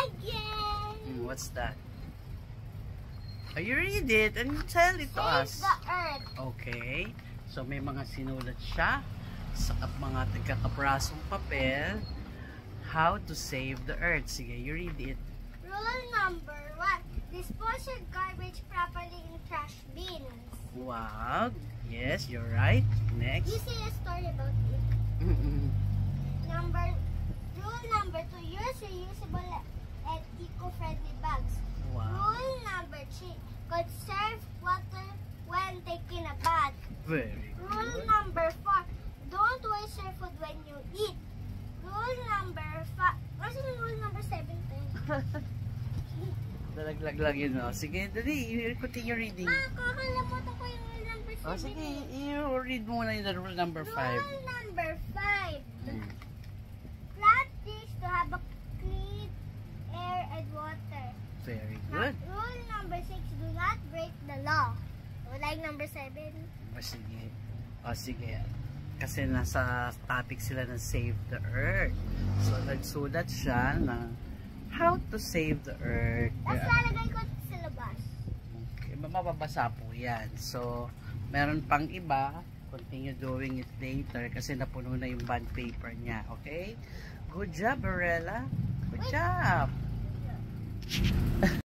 again. What's that? Oh, you read it and tell it to us. Save the earth. Okay. So may mga sinulat siya sa mga tagkakaprasong papel. How to save the earth. Sige, you read it. Rule number 1. Dispose your garbage properly in trash bins. Wow. Yes, you're right. Next. You say a story about it. Rule number 2. Use reusable and eco-friendly bags. Wow. Rule number 3. Conserve water when taking a bath. Very Rule good. number 4. Don't waste your food when you eat. Rule number 5. What's rule number 7? Dalaglag lang yun, no? Sige, dali. Continue reading. Kakalimutan ko yung rule number 7. Oh, sige. You read muna yung rule number 5. Rule number 5. Plant trees to have a clean air and water. Very good. Rule number 6. Do not break the law. Like number 7. O, sige. O, sige. Kasi nasa topic sila ng Save the Earth. So, nagsulat siya ng how to save the earth. Tapos lalagay ko sa labas. Okay, mababasa po yan. So, meron pang iba. Continue doing it later kasi napuno na yung bond paper niya. Okay? Good job, Barella. Good job.